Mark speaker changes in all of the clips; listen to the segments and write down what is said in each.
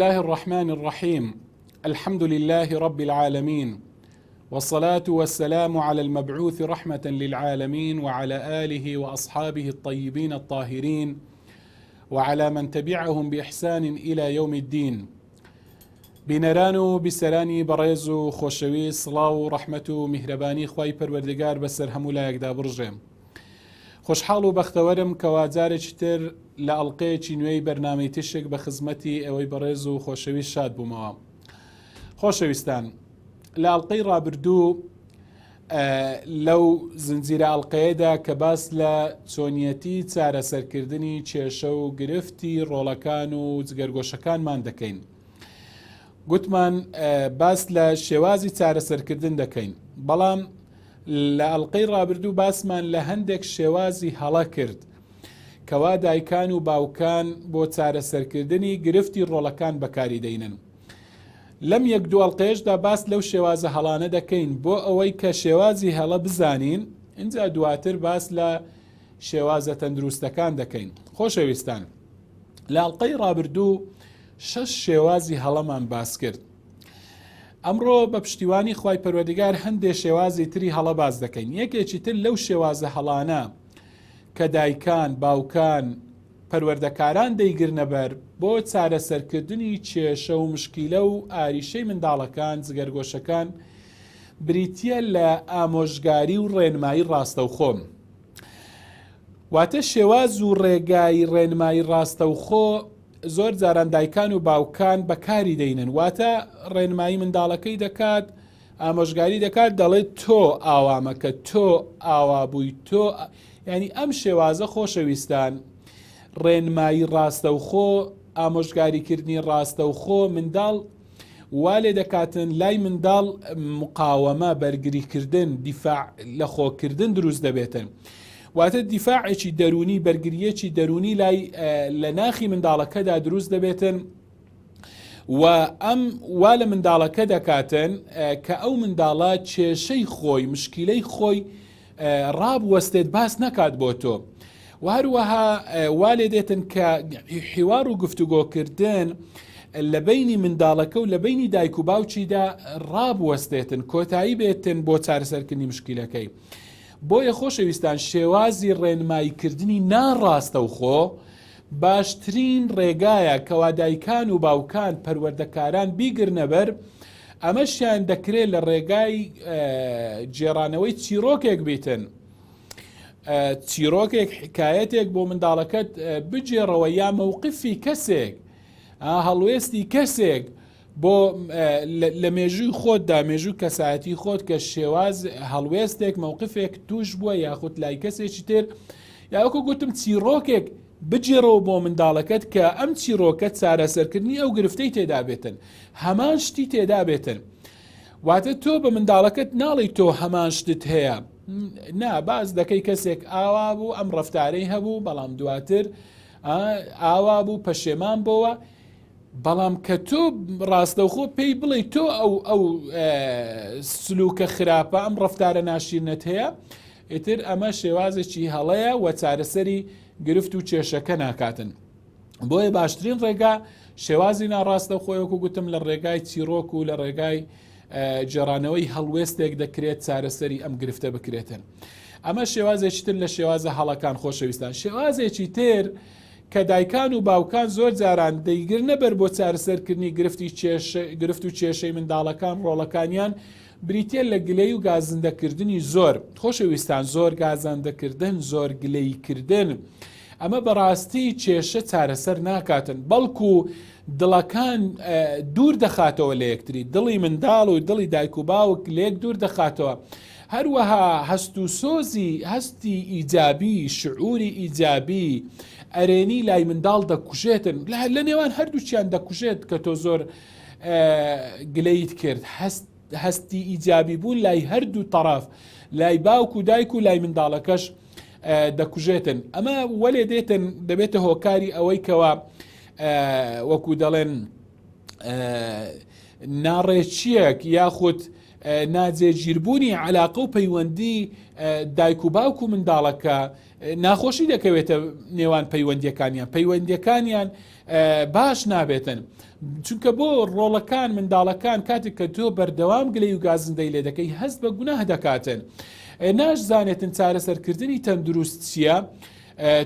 Speaker 1: الله الرحمن الرحيم. الحمد لله رب العالمين، والصلاة والسلام على المبعوث رحمة للعالمين وعلى آله وأصحابه الطيبين الطاهرين وعلى من تبعهم بإحسان إلى يوم الدين. بینەران بیسەرانی بەڕێز و خۆشەوی سڵاو و ڕەحمەت و میهرەبانی خوای پەروەردگار بەسەر هەموو لایەکدا بڕژێم. خۆشحاڵ و بەختەوەرم کەوا جارێکی تر لە ئەڵقەیەکی نوێی بەرنامەی تشک بە خزمەتی ئەوەی بەڕێز و خۆشەوی شاد بوومەوە. خۆشەویستان، لە ئەڵقەی ڕابردوو لەو زنجیرە ئەڵقەیەدا کە باس لە چۆنیەتی چارەسەرکردنی کێشە و گرفتی ڕۆڵەکان و جگەرگۆشەکانمان دەکەین. گوتمان باس لە شێوازی چارەسەرکردن دەکەین، بەڵام لە ئەڵقەی ڕابردوو باسمان لە هەندێک شێوازی هەڵە کرد کەوا دایکان و باوکان بۆ چارەسەرکردنی گرفتی ڕۆڵەکان بەکاری دەینن. لەم یەک دوو ئەڵقەیەشدا باس لەو شێوازە هەڵانە دەکەین بۆ ئەوەی کە شێوازی هەڵە بزانین، اینجا دواتر باس لە شێوازە تەندروستەکان دەکەین. خۆشەویستان، لە ئەڵقەی ڕابردوو 6 شێوازی هەڵەمان باس کرد. ئەمڕۆ بە پشتیوانی خوای پەروەردگار هەندێک شێوازی تری هەڵە باز دەکەین. یەکێکی تر لەو شێوازە هەڵانە کە دایکان، باوکان، پەروەردەکاران دەیگرنە بەر بۆ چارەسەرکردنی کێشە و مشکیلە و ئاریشەی منداڵەکان، جگەرگۆشەکان، بریتیە لە ئامۆژگاری و ڕێنمایی ڕاستەوخۆ. واتە شێواز و ڕێگای ڕێنمایی ڕاستەوخۆ زۆر جاران دایکان و باوکان بەکاری دەینن. واتە ڕێنمایی منداڵەکەی دەکات، ئامۆژگاری دەکات، دەڵێت تۆ ئاوامەکە، تۆ ئاوا بووی، تۆ ینی ئەم شێوازە خۆشەویستان ڕێنمایی ڕاستەوخۆ، ئامۆژگاریکردنی ڕاستەوخۆ منداڵ وا لێ دەکاتن لای منداڵ مقاوەمە، بەرگریکردن، دیفاع لە خۆکردن دروست دەبێتن. واتە دیفاعێکی دەرونی، بەرگریەکی دەرونی لای لە ناخی منداڵەکەدا دروست دەبێتن و ئەم وا لە منداڵەکە دەکاتن کە ئەو منداڵە کێشەی خۆی، مشکیلەی خۆی ڕابوەستێت، باس نەکات بۆ تۆ. و هەروەها وا لێ دێتن کە حیوار و گفتوگۆکردن لە بینی منداڵەکە و لە بینی دایک و باوچیدا ڕابوەستێتن، کۆتایی بێتن بۆ چارەسەرکردنی مشکیلەکەی. بۆیە خۆشەویستان، شێوازی ڕێنماییکردنی ناڕاستەوخۆ باشترین ڕێگایە کەوا دایکان و باوکان، پەروەردەکاران بیگرنە بەر. ئەمەشیان دەکرێت لە ڕێگای جێڕانەوەی چیرۆکێک بیتن، چیرۆکێک، حکایەتێک بۆ منداڵەکەت بجێڕەوە، یا مووقفی کەسێک، هەڵوێستی کەسێک بۆ لە مێژووی خۆتدا، مێژوو کەسایەتی خۆت کە شێواز هەڵوێستێک، مووقفێک توش بووە یاخود لای کەسێکی تر، یاوەکو گوتم چیرۆکێک بجێڕەوە بۆ منداڵەکەت کە ئەم چیرۆکە چارەسەرکردنی ئەو گرفتەی تێدا بێتن، هەمان شتی تێدا بێتن. واتە تۆ بە منداڵەکەت ناڵی تۆ هەمان شتت هەیە، نا، باز دەکەی کەسێک ئاوا بوو، ئەم ڕەفتارەی هەبوو، بەڵام دواتر ئاوا بوو، پەشێمان بۆوە. بەڵام کە تۆ ڕاستەوخۆ پێی بڵێ تۆ ئەو سلوکە خراپە، ئەم ڕەفتارە ناشیرنت هەیە، ئیتر ئەمە شێوازێکی هەڵەیە و چارەسەری گرفت و کێشەکە ناکاتن. بۆیە باشترین ڕێگا شێوازی ناڕاستەوخۆیەکو گوتم لە ڕێگای چیرۆک و لە ڕێگای جێڕانەوەی هەڵوێستێک دەکرێت چارەسەری ئەم گرفتە بکرێتن. ئەمە شێوازێکی تر لە شێوازە هەڵەکان. خۆشەویستان، شێوازێکی تر کە دایکان و باوکان زۆر جاران دەیگرنە بەر بۆ چارەسەرکردنی گرفت و کێشەی منداڵەکان، ڕۆڵەکانیان، بریتە لە گلەی و گازاندەکردنی زۆر. خۆشەویستان، زۆر گازاندەکردن، زۆر گلەیکردن، ئەمە بەڕاستی کێشە چارەسەر ناکاتن، بەڵکو دڵەکان دوور دەخاتەوە لە یەکتری، دڵی منداڵ و دڵی دایک و باوک لە یەک دوور دەخاتەوە. هەروەها هەست و سۆزی، هەستی ئیجابی، شعوری ئیجابی، ئەرێنی لای منداڵ دەکوژێتن، لە نێوان هەردووچیان دەکوژێت کە تۆ زۆر گلەیت کرد. هەستی ئیجابی بوون لای هەردوو تەڕاف، لای باوک و دایک و لای منداڵەکەش دەکوژێتن. ئەمە وەلێ دێتن، دەبێتە هۆکاری ئەوەی کەوە وەکو دەڵێن ناڕێچیەک یاخود ناجێگیربوونی علاقە و پەیوەندی دایک و باوک و منداڵەکە ناخۆشی دەکەوێتە نێوان پەیوەندیەکانیان باش نابێتن. چونکە بۆ ڕۆڵەکان منداڵەکان کاتێک کە تۆ بەردەوام گلەی و گازندەی لێ دەکەی هەست بە گوناه دەکاتن. ناشزانێتن چارەسەرکردنی تەندروست چییە،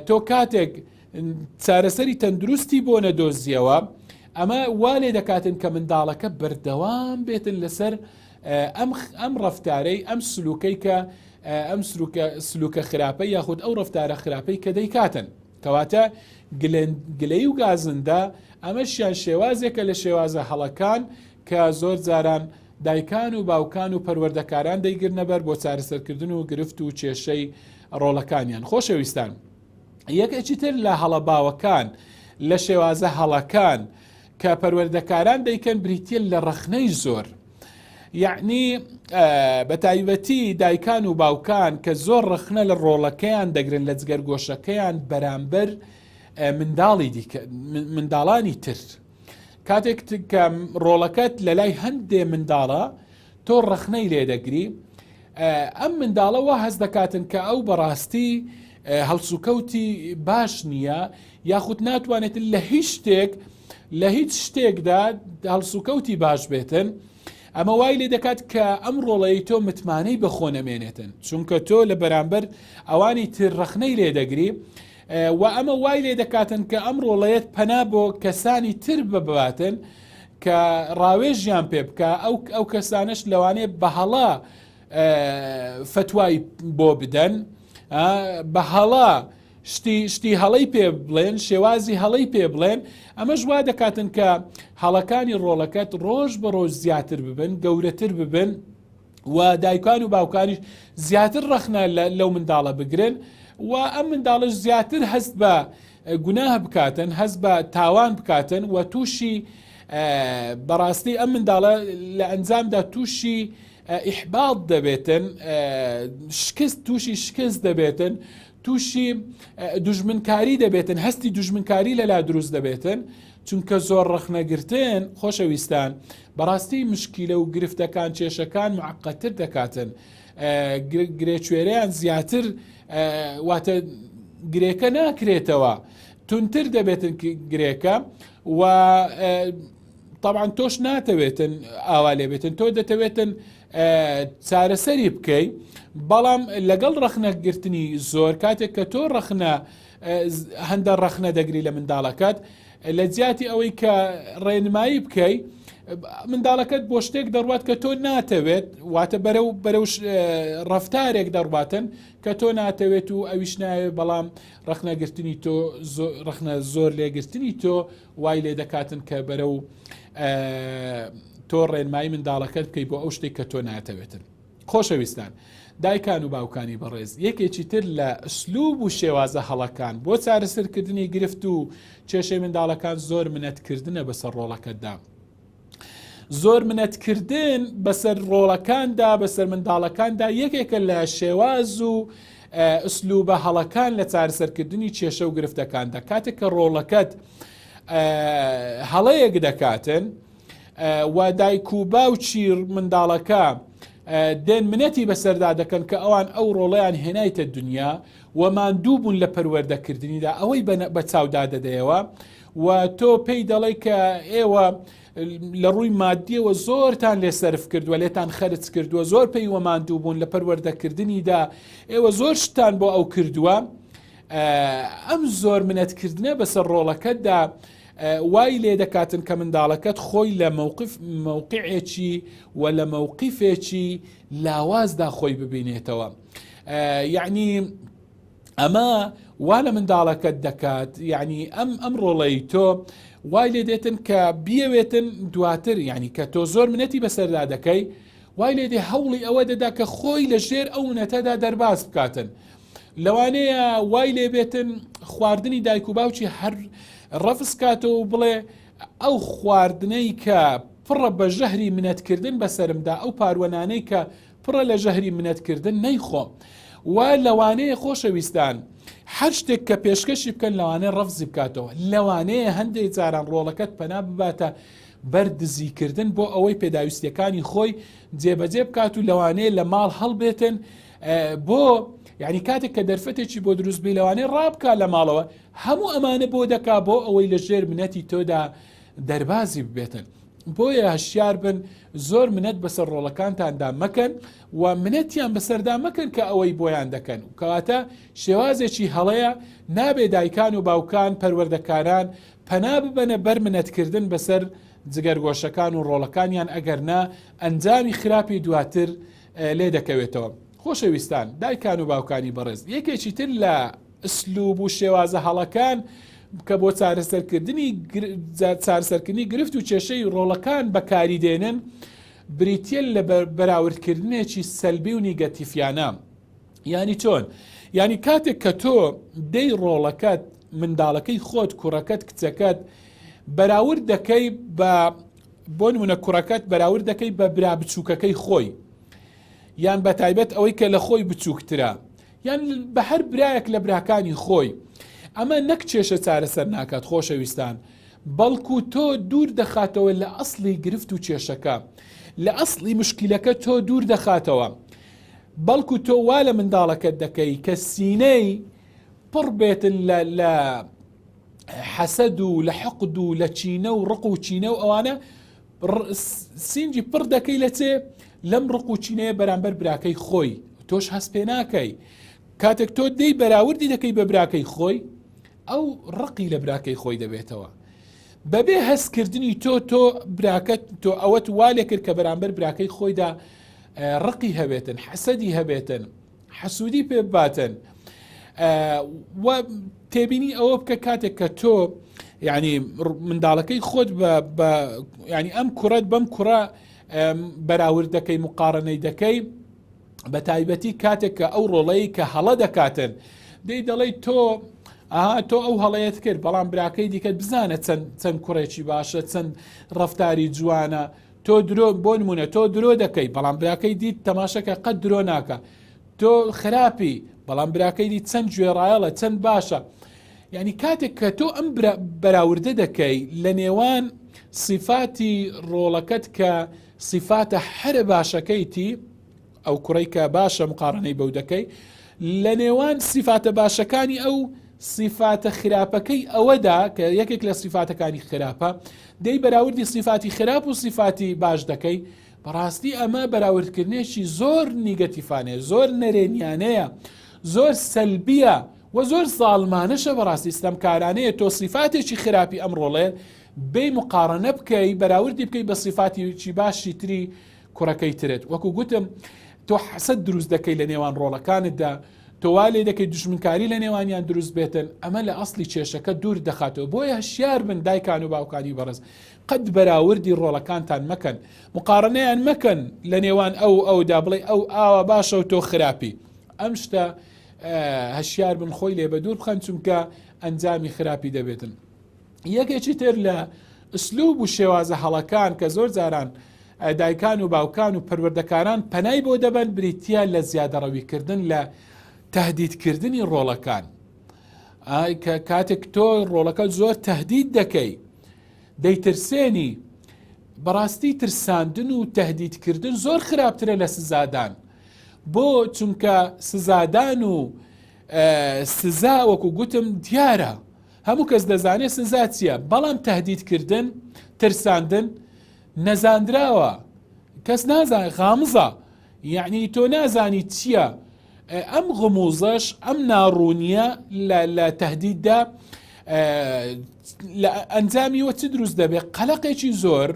Speaker 1: تۆ کاتێک چارەسەری تەندروستی بۆ نەدۆزیەوە ئەمە وا لێ دەکاتن کە منداڵەکە بەردەوام بێتن لەسەر ئەم ڕەفتارەی ئەم سلوکەی کە ئەم سلوکە خراپەی یاخود ئەو ڕەفتارە خراپەی کە دەیکاتن. کەواتە گلەی و گازندە ئەمەشیان شێوازێکە لە شێوازە هەڵەکان کە زۆر جاران دایکان و باوکان و پەروەردەکاران دەیگرنە بەر بۆ چارەسەرکردن و گرفت و کێشەی ڕۆڵەکانیان. خۆشەویستان، یەکێکی تر لە هەڵە باوەکان لە شێوازە هەڵەکان کە پەروەردەکاران دەیکەن بریتە لە ڕەخنەی زۆر. یعنی بە تایبەتی دایکان و باوکان کە زۆر ڕەخنە لە ڕۆڵەکەیان دەگرن لە جگەرگۆشەکەیان بەرامبەر منداڵانی تر. کاتێک کە ڕۆڵەکەت لە لای هەندێ منداڵە تۆ ڕەخنەی لێ دەگری، ئەم منداڵەوە هەست دەکاتن کە ئەو بەڕاستی هەڵسوکەوتی باش نییە، یاخود ناتوانێت لە هیچ شتێکدا هەڵسوکەوتی باش بێتن. ئەمە وای لێ دەکات کە ئەم ڕۆڵەی تۆ متمانەی بەخۆ نەمێنێتن، چونکە تۆ لە بەرامبەر ئەوانی تر ڕەخنەی لێ دەگری و ئەمە وای لێ دەکاتن کە ئەم ڕۆڵەیەت پەنا بۆ کەسانی تر بباتن کە ڕاوێژیان پێ بکە، ئەو کەسانش لەوانێ بەهەڵا فتوای بۆ بدەن، بەهەڵا شتی هەڵەی پێ بڵێن، شێوازی هەڵەی پێ بڵێن. ئەمە ژوا دەکاتن کە هەڵەکانی ڕۆڵەکەت ڕۆژ بە ڕۆژ زیاتر ببن، گەورەتر ببن و دایکان و باوکانیش زیاتر ڕەخنە لەو منداڵە بگرن و ئەم منداڵش زیاتر هەست بە گوناه بکاتن، هەست بە تاوان بکاتن و تووشی بەڕاستی ئەم منداڵە لە ئەنجامدا تووشی ئیحباڵ دەبێتن، تووشی شکست دەبێتن، تووشی دوژمنکاری دەبێتن، هەستی دوژمنکاری لەلا دروست دەبێتن. چونکە زۆر ڕەخنەگرتن خۆشەویستان بەڕاستی مشکیلە و گرفتەکان کێشەکان معقەتر دەکاتن، گرێکوێرەیان زیاتر واتە گرێکە ناکرێتەوە، تونتر دەبێتن گرێکە و طبعا تۆش ناتەوێتن ئاوا لێ بێتن، تۆ دەتەوێتن چارەسەری بکەی. بەڵام لەگەڵ ڕەخنەگرتنی زۆر کاتێک کە تۆ هەندە ڕەخنە دەگری لە منداڵەکەت، لە جیاتی ئەوەی کە ڕێنمایی بکەی منداڵەکەت بۆ شتێک دەڕوات کە تۆ ناتەوێت، واتە بەرەو ڕەفتارێک دەڕواتن کە تۆ ناتەوێت و ئەویش ناوێت. بەڵام ڕەخنەگرتنی تۆ ڕەخنە زۆر لێگرتنی تۆ وای لێ دەکاتن کە بەرەو تۆ ڕێنمایی منداڵەکەت بکەی بۆ ئەو شتێک کە تۆ ناتەوێتن. خۆشەویستان، دایکان و باوکانی بەڕێز، یەکێکی تر لە ئەسلوب و شێوازە هەڵەکان بۆ چارەسەرکردنی گرفت و کێشەی منداڵەکان زۆر منەتکردنە بەسەر ڕۆڵەکەتدا. زۆر منەتکردن بەسەر ڕۆڵەکاندا، بەسەر منداڵەکاندا یەکێکە لە شێواز و ئەسلوبە هەڵەکان لە چارەسەرکردنی کێشە و گرفتەکاندا. کاتێک کە ڕۆڵەکەت هەڵەیەک دەکاتن و دایک و باوکی منداڵەکە دێن منەتی بەسەردا دەکەن کە ئەوان ئەو ڕۆڵەیان هێنایتە دنیا و ماندوو بوون لە پەروەردەکردنیدا، ئەوەی بە چاودا دەدەیەوە و تۆ پێی دەڵێ کە ئێوە لە ڕووی مادیەوە زۆرتان لێ سەرف کردووە، لێتان خەرج کردووە، زۆر پێیوە ماندوو بوون لە پەروەردەکردنیدا، ئێوە زۆر شتان بۆ ئەو کردووە. ئەم زۆر منەتکردنە بەسەر ڕۆڵەکەتدا وای لێ دەکاتن کە منداڵەکەت خۆی لە موقعێکی و لە مووقیفێکی لاوازدا خۆی ببینێتەوە. یعنی ئەمە وا لە منداڵەکەت دەکات، یعنی ئەم ڕۆڵەی تۆ وای لێ دێتن کە بیەوێتن دواتر، یعنی کە تۆ زۆر منەتی بەسەردا دەکەی، وای لێ دێ هەوڵی ئەوە دەدا کە خۆی لە ژێر ئەو منەتەدا دەرباز بکاتن. لەوانەیە وای لێ بێتن خواردنی دایک و باوکی هەر ڕەفس کاتەوە و بڵێ ئەو خواردنەی کە پڕە بە ژەهری منەتکردن بەسەرمدا، ئەو پاروەنانەی کە پڕە لە ژەهری منەتکردن نەیخۆم. و لەوانەیە خۆشەویستان هەر شتێک کە پێشکەشی بکەن لەوانەیە ڕەفزی بکاتەوە، لەوانەیە هەندێک جاران ڕۆڵەکەت پەنا بباتە بەردزیکردن بۆ ئەوەی پێداویستیەکانی خۆی جێبەجێ بکات و لەوانەیە لە ماڵ هەڵبێتن بۆ یعنی کاتێک کە دەرفەتێکی بۆ دروستبی لەوانەیە ڕابکە لە ماڵەوە هەموو ئەمانە بۆ دەکا بۆ ئەوەی لە ژێر منەتی تۆدا دەربازی ببێتن. بۆیە هەشیار بن زۆر منەت بەسەر ڕۆڵەکانتاندا مەکەن و منەتیان بەسەردا مەکەن کە ئەوەی بۆیان دەکەن و کەواتە شێوازێکی هەڵەیە نابێ دایکان و باوکان پەروەردەکاران پەنا ببەنە بەر منەتکردن بەسەر جگەرگۆشەکان و ڕۆڵەکانیان ئەگەر نا ئەنجامی خراپی دواتر لێ دەکەوێتەوە. خۆشەویستان دایکان و باوکانی بەڕێز یەکێکی تر لە ئسلوب و شێوازە هەڵەکان کە بۆ چارەسەرکردنی گرفت و کێشەی ڕۆڵەکان بەکاری دێنن بریتە لە بەراوردکردنێکی سەلبی و نیگەتیفیانە. ینی چۆن؟ ینی کاتێک کە تۆ دەی ڕۆڵەکەت منداڵەکەی خۆت کوڕەکەت کچەکەت بەراورد دەکەی بۆ نمونە کوڕەکەت بەراورد دەکەی بە برا بچووکەکەی خۆی یان بە تایبەت ئەوەی کە لە خۆی بچووکترە یان بە هەر برایەک لە براکانی خۆی ئەمە نەک کێشە چارەسەر ناکات خۆشەویستان بەڵکو تۆ دوور دەخاتەوە لە ئەسڵی گرفت و کێشەکە لە ئەسڵی مشکلەکە تۆ دوور دەخاتەوە بەڵکو تۆ وا لە منداڵەکەت دەکەی کە سینەی پڕ بێتن لە حەسەد و لە حەقد و لە چینە و ڕق و چینە و ئەوانە سینجی پڕ دەکەی لە چێ لەم ڕق و چینەیە بەرامبەر براکەی خۆی تۆش هەست پێ ناکەی کاتێک تۆ دەی بەراوردی دەکەی بە براکەی خۆی ئەو ڕقی لە براکەی خۆی دەبێتەوە بەبێ هەستکردنی تۆ براکەت تۆ ئەوەت والێ کرد کە بەرامبەر براکەی خۆیدا ڕقی هەبێتن حەسەدی هەبێتن حەسوودی پێ بباتن و تێبینی ئەوە بکە کاتێک کە تۆ ینی منداڵەکەی خۆت ینی ئەم کوڕەت بەم کوڕە بەراورد دەکەی مقارنەی دەکەی بە تایبەتی کاتێک کە ئەو ڕۆڵەیە کە هەڵە دەکاتن دەی دەڵێی تۆ ئەو هەڵەیەت کرد بەڵام براکەی دیکەت بزانە چەند کوڕێکی باشە چەند ڕەفتاری جوانە تۆ درۆ بۆ نمونە تۆ درۆ دەکەی بەڵام براکەی دیت تەماشەکە قەت درۆ ناکە تۆ خراپی بەڵام براکەی دیت چەند گوێڕایەڵە چەند باشە یعنی کاتێک کە تۆ ئەم بەراوردە دەکەی لە نێوان صفاتی ڕۆڵەکەت کە صفاتە هەرە باشەکەیتی ئەو کوڕی کە باشە مقارنەی بەو دەکەی لە نێوان صفاتە باشەکانی ئەو صفاتە خراپەکەی ئەوەدا کە یەکێک لە صفاتەکانی خراپە دەی بەراوردی صفاتی خراپ و صفاتی باش دەکەی بەڕاستی ئەمە بەراوردکردنێکی زۆر نیگەتیفانەیە زۆر نەرێنیانەیە زۆر سەلبیە و زۆر ساڵمانەشە بەڕاستی ستەمکارانەیە تۆ صفاتێکی خراپی ئەم ڕۆڵێ بێ مقارنە بکەی بەراوردی بکەی بە صفاتێکی باشی تری کوڕەکەی ترێت وەکو گوتم تۆ حەسەد دروست دەکەی لە نێوان ڕۆڵەکانتدا تۆ وا لێ دەکەی دوژمنکاری لە نێوانیان دروست بێتن ئەمە لە ئەسڵی کێشەکە دوور دەخاتەوە بۆیە هەشیار بن دایکان و باوکانی بەڕێز قەت بەراوردی ڕۆڵەکانتان مەکەن مقارنەیان مەکەن لە نێوان ئەودا بڵێ ئەو ئاوە باشە و تۆ خراپی ئەم شتە هەشیار بن خۆی لێ بە دوور بخەن چونکە ئەنجامی خراپی دەبێتن. یەکێکی تر لە ئسلوب و شێوازە هەڵەکان کە زۆر جاران دایکان و باوکان و پەروەردەکاران پەنای بۆ دەبەن بریتە لە زیادەڕەویکردن لە تهدیدکردنی ڕۆڵەکان کە کاتێک تۆ ڕۆڵەکە زۆر تهدید دەکەی دەیترسێنی بەڕاستی ترساندن و تهدیدکردن زۆر خراپترە لە سزادان بۆ چونکە سزادان و سزا وەکو گوتم دیارە هەموو کەس دەزانێت سزا چییە بەڵام تهدیدکردن ترساندن نەزاندراوە کەس نازانێت غامزە یعنی تۆ نازانی چییە ئەم غموزەش ئەم ناڕوونیە لە تهدیددا لە ئەنجامیوە چ دروست دەبێت قەلەقێکی زۆر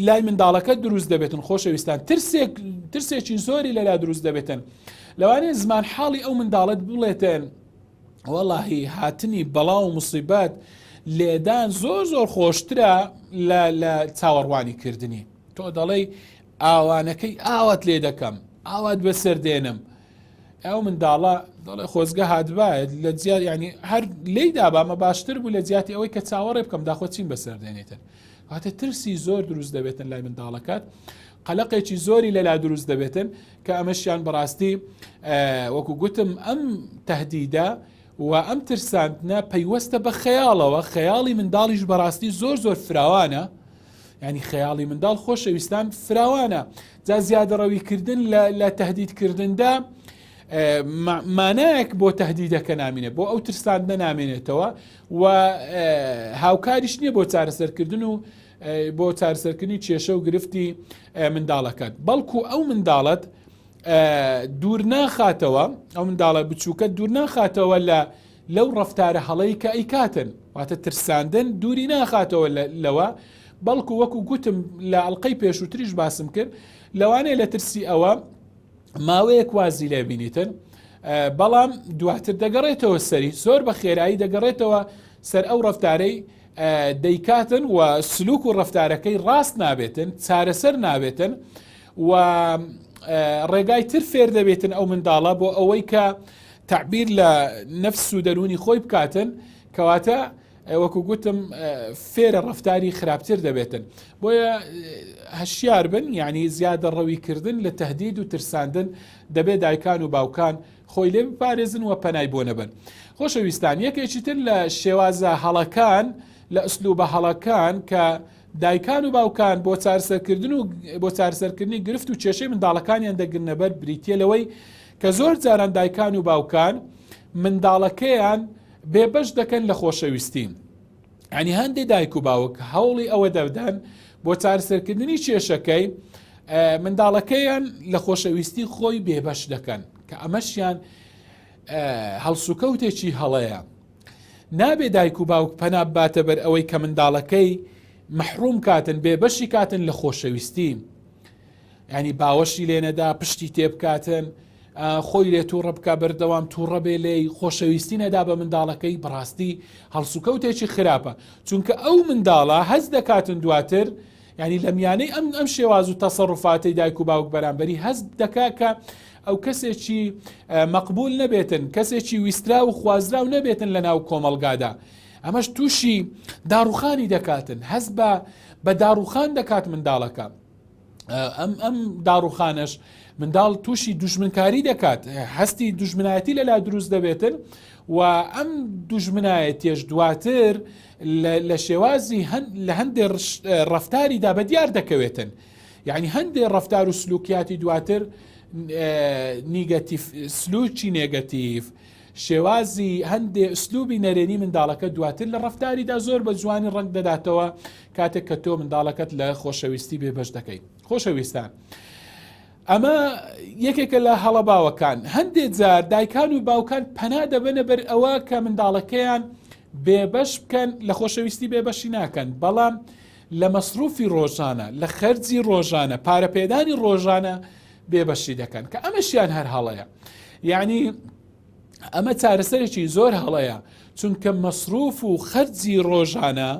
Speaker 1: لای منداڵەکە دروست دەبێتن خۆشەویستان ترسێکی زۆری لەلا دروست دەبێتن لەوانەیە زمان حاڵی ئەو منداڵت بڵێتن وەڵاهی هاتنی بەڵا و موسیبەت لێدان زۆر خۆشترە لە چاوەڕوانی کردنی تۆ دەڵێ ئاوانەکەی ئاوات لێ دەکەم ئاوات بەسەر دێنم ئەو منداڵە دەڵێ خۆزگە هاتبایەت لە جیات ینی هەر لی دابامە باشتر بوو لە جیاتی ئەوەی کە چاوەڕێ بکەم داخۆ چین بەسەر دێنێتن هاتە ترسی زۆر دروست دەبێتن لای منداڵەکەت قەلەقێکی زۆری لەلا دروست دەبێتن کە ئەمەشیان بەڕاستی وەکو گوتم ئەم تهدیدە و ئەم ترساندنە پەیوەستە بە خەیاڵەوە. خەیاڵی منداڵیش بەڕاستی زۆر فراوانە، ینی خەیاڵی منداڵ خۆشەویستان فراوانە. جا زیادەڕەویکردن لە تەهدیدکردندا مانایەک بۆ تەهدیدەکە نامێنێت، بۆ ئەو ترساندنە نامێنێتەوە و هاوکاریش نییە بۆ چارەسەرکردن و بۆ چارەسەرکردنی کێشە و گرفتی منداڵەکەت، بەڵکو ئەو منداڵت دوور ناخاتەوە، ئەو منداڵە بچووکە دوور ناخاتەوە لەو ڕەفتارە هەڵەی کە ئەیکاتن، واتە ترساندن دووری ناخاتەوە لەوە، بەڵکو وەکو گوتم لە ئەڵلقەی پێشووتریش باسم کرد، لەوانەیە لە ترسی ئەوە ماوەیەک وازی لێبینیتن، بەڵام دواتر دەگەڕێتەوە سەری، زۆر بە خێرایی دەگەڕێتەوە سەر ئەو ڕەفتارەی دەیکاتن و سلوک و ڕەفتارەکەی ڕاست نابێتن، چارەسەر نابێتن و ڕێگای تر فێر دەبێتن ئەو منداڵە بۆ ئەوەی کە تعبیر لە نەفس و دەرونی خۆی بکاتن، کەواتە وەکو گوتم فێرە ڕەفتاری خراپتر دەبێتن. بۆیە هەشیار بن، یعنی زیادە ڕەویکردن لە تەهدید و ترساندن دەبێت دایکان و باوکان خۆی لێ بپارێزن و پەنای بۆ نەبن. خۆشەویستان، یەکێکی تر لە شێوازە هەڵەکان لە ئوسلوبە هەڵەکان کە دایکان و باوکان بۆ چارەسەرکردن و بۆ چارەسەرکردنی گرفت و کێشەی منداڵەکانیان دەگرنە بەر بریتیە لەوەی کە زۆر جاران دایکان و باوکان منداڵەکەیان بێبەش دەکەن لە خۆشەویستی. ینی هەندێک دایک و باوک هەوڵی ئەوە دەدەن بۆ چارەسەرکردنی کێشەکەی منداڵەکەیان لە خۆشەویستی خۆی بێبەش دەکەن، کە ئەمەشیان هەڵسوکەوتێکی هەڵەیە. نابێ دایک و باوک پەنا باتە بەر ئەوەی کە منداڵەکەی مەحروم کاتن، بێبەشی کاتن لە خۆشەویستی، ینی باوەشی لێنەدا پشتی تێبکاتن، خۆی لێ تووڕە بکە بەردەوام تووڕە بێ لێی، خۆشەویستی نەدا بە منداڵەکەی، بەڕاستی هەڵسوکەوتێکی خراپە، چونکە ئەو منداڵە هەز دەکاتن دواتر، ینی لە میانەی ئەم شێواز و تەسەڕوفاتی دایک و باوک بەرامبەری هەز دەکا کە ئەو کەسێکی مەقبول نەبێتن، کەسێکی ویسترا و خوازرا و نەبێتن لە ناو کۆمەڵگادا. ئەمەش تووشی داڕوخانی دەکاتن، هەز بە داڕوخان دەکات منداڵەکە. ئەم داڕوخانش منداڵ تووشی دوژمنکاری دەکات، هەستی دوژمنایەتی لەلا دروست دەبێتن و ئەم دوژمنایەتیش دواتر لە شێوازی لە هەندێک ڕەفتاریدا بەدیار دەکەوێتن، یعنی هەندێک ڕەفتار و سلوکیاتی دواتر نیگەتیڤ، سلوکی نێگەتیڤ، شێوازی هەندێک ئوسلوبی نەرێنی منداڵەکە دواتر لە ڕەفتاریدا زۆر بە جوانی ڕنگ دەداتەوە کاتێک کە تۆ منداڵەکەت لە خۆشەویستی بێبەش دەکەیت. خۆشەویستان، ئەمە یەکێکە لە هەڵە باوەکان. هەندێک جار دایکان و باوکان پەنا دەبنە بەر ئەوە کە منداڵەکەیان بێبەش بکەن، لە خۆشەویستی بێبەشی ناکەن، بەڵام لە مەسروفی ڕۆژانە، لە خەرجی ڕۆژانە، پارەپێدانی ڕۆژانە بێبەشی دەکەن، کە ئەمەشیان هەر هەڵەیە. یعنی ئەمە چارەسەرێکی زۆر هەڵەیە، چونکە مەسروف و خەرجی ڕۆژانە،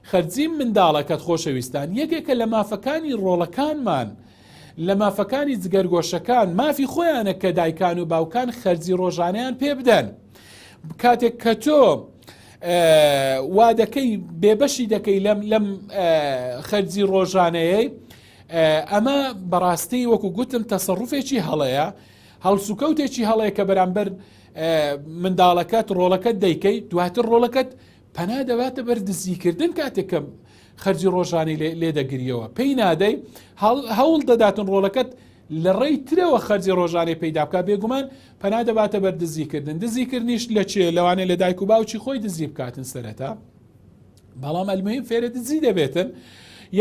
Speaker 1: خەرجی منداڵەکەت خۆشەویستان یەکێکە لە مافەکانی ڕۆڵەکانمان، لە مافەکانی جگەرگۆشەکان، مافی خۆیانە کە دایکان و باوکان خەرجی ڕۆژانەیان پێ بدەن. کاتێک کە تۆ وا دەکەی بێبەشی دەکەی لەم خەرجی ڕۆژانەیەی، ئەمە بەڕاستی وەکو گوتم تەسەڕوفێکی هەڵەیە، هەڵسوکەوتێکی هەڵەیە کە بەرامبەر منداڵەکەت ڕۆڵەکەت دەیکەی، دواتر ڕۆڵەکەت پەنا دەباتە بەر دزیکردن کاتێکم خەرجی ڕۆژانی لێ دەگریەوە، پێی نادەی هەوڵ دەداتن ڕۆڵەکەت لە ڕێی ترەوە خەرجی ڕۆژانەی پەیدا بکات، بێگومان پەنا دەباتە بەر دزیکردن. دزیکردنیش لە چێ؟ لەوانەیە لە دایک و باوکی خۆی دزی بکاتن سەرەتا، بەڵام ئەلموهیم فێرە دزی دەبێتن،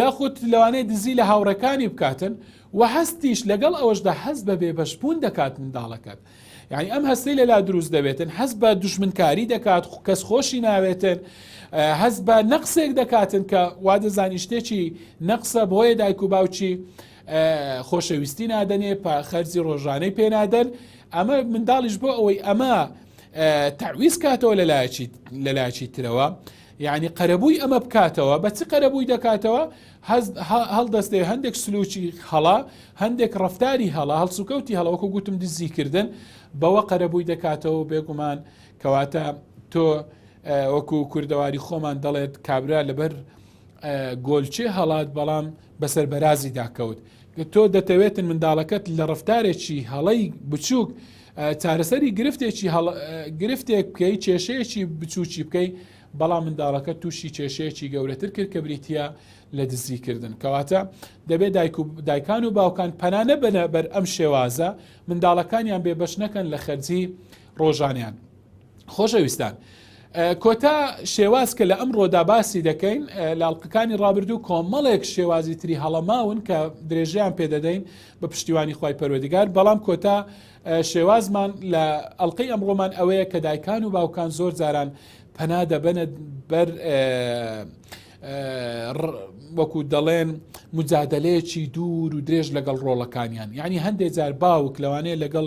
Speaker 1: یاخود لەوانەیە دزی لە هاوڕەکانی بکاتن و هەستیش لەگەڵ ئەوەشدا هەست بە بێبەشبوون دەکات منداڵەکەت. یعنی ئەم هەستەی لەلا دروست دەبێتن، هەست بە دوژمنکاری دەکات، کەس خۆشی ناوێتن، هەست بە نەقسێک دەکاتن کە وا دەزانی شتێکی نەقسە، بۆیە دایک و باوکی خۆشەویستی نادەنێ، خەرجی ڕۆژانەی پێنادەن. ئەمە منداڵیش بۆ ئەوەی ئەمە تعویز کاتەوە لەلایەکی ترەوە، یعنی قەرەبووی ئەمە بکاتەوە. بە چ قەرەبووی دەکاتەوە؟ هەڵدەستێ هەندێک سلوکی هەڵا، هەندێک ڕەفتاری هەڵا، هەڵسوکەوتی هەڵا، وەکو گوتم دزیکردن، بەوە قەرەبووی دەکاتەوە. بێگومان کەواتە تۆ وەکو کوردەواری خۆمان دەڵێت کابرا لەبەر گۆلچێ هەڵات بەڵام بەسەر بەرازی داکەوت. تۆ دەتەوێتن منداڵەکەت لە ڕەفتارێکی هەڵەی بچووک چارەسەری گرفتێک بکەی کێشەیەکی بچووکی بکەی بەڵام منداڵەکە تووشی کێشەیەکی گەورەتر کرد کە بریتە لە دزیکردن کەواتە دەبێت دایکان و باوکان پەنانە بنە بەر ئەم شێوازە منداڵەکانیان بێبەش نەکەن لە خەرجی ڕۆژانیان. خۆشەویستان کۆتا شێواز کە لە ئەم ڕۆدا باسی دەکەین لاڵقەکانی ڕابردوو کۆمەڵێک شێوازی تری هەڵەماون کە درێژیان پێدەدەین بە پشتیوانی خوای پەروەردگار بەڵام کۆتا شێوازمان لە ئەڵلقەی ئەمڕۆمان ئەوەیە کە دایکان و باوکان زۆر جاران پەنا دەبەنە بەر وەکو دەڵێن مجادلەیەکی دوور و درێژ لەگەڵ ڕۆڵەکانیان یعنی هەندێک جار باوک لەوانەیە لەگەڵ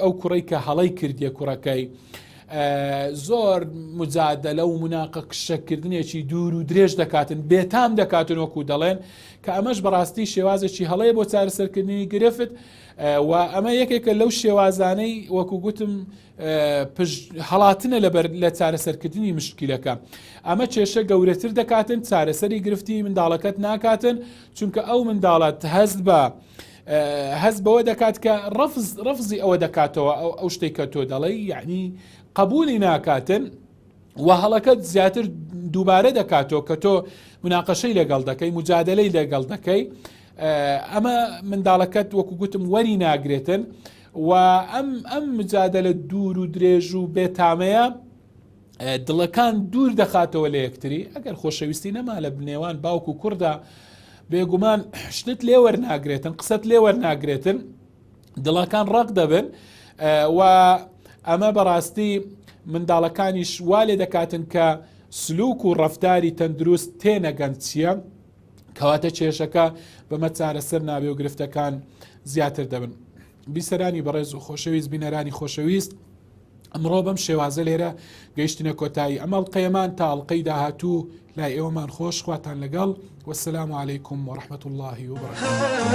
Speaker 1: ئەو کوڕی کە هەڵەی کردیە کوڕەکەی زۆر مجادلە و مناقەشەکردنێکی دوور و درێژ دەکاتن بێتام دەکاتن وەکو دەڵێن کە ئەمەش بەڕاستی شێوازێکی هەڵەیە بۆ چارەسەرکردنی گرفت و ئەمە یەکێکە لەو شێوازانەی وەکو گوتم هەڵاتنە لە چارەسەرکردنی مشکلەکە ئەمە کێشە گەورەتر دەکاتن چارەسەری گرفتی منداڵەکەت ناکاتن چونکە ئەو منداڵەت هەست بەوە دەکات کە ڕەفزی ئەوە دەکاتەوە ئەو شتێک کە تۆ دەڵێ یعنی قبولی ناکاتن و هەڵەکەت زیاتر دووبارە دەکاتەوە کە تۆ مناقەشەی لەگەڵ دەکەی مجادلەی لەگەڵ دەکەی ئەمە منداڵەکەت وەکو گوتم وەری ناگرێتن و ئەم مجادلە دوور و درێژ و بێتامەیە دڵەکان دوور دەخاتەوە لە یەکتری ئەگەر خۆشەویستی نەما لە بنێوان باوک و کوڕدا بێگومان شتت لێ وەرناگرێتن قسەت لێ وەرناگرێتن دڵەکان ڕق دەبن و ئەمە بەڕاستی منداڵەکانیش وا لێ دەکاتن کە سلوک و ڕەفتاری تەندروست تێنەگەن چییە کەواتە کێشەکە بەمە چارەسەر نابێ و گرفتەکان زیاتر دەبن. بیسەرانی بەڕێز و خۆشەویست بینەرانی خۆشەویست ئەمڕۆ بەم شێوازە لێرە گەیشتنە کۆتایی ئەمەڵقەیەمان تا ئەڵلقەی داهاتوو لای ئێوەمان خۆش خواتان لەگەڵ وەسلام عەلەیکوم وەڕەحمەتوڵڵاهی وبەرەکاتوه.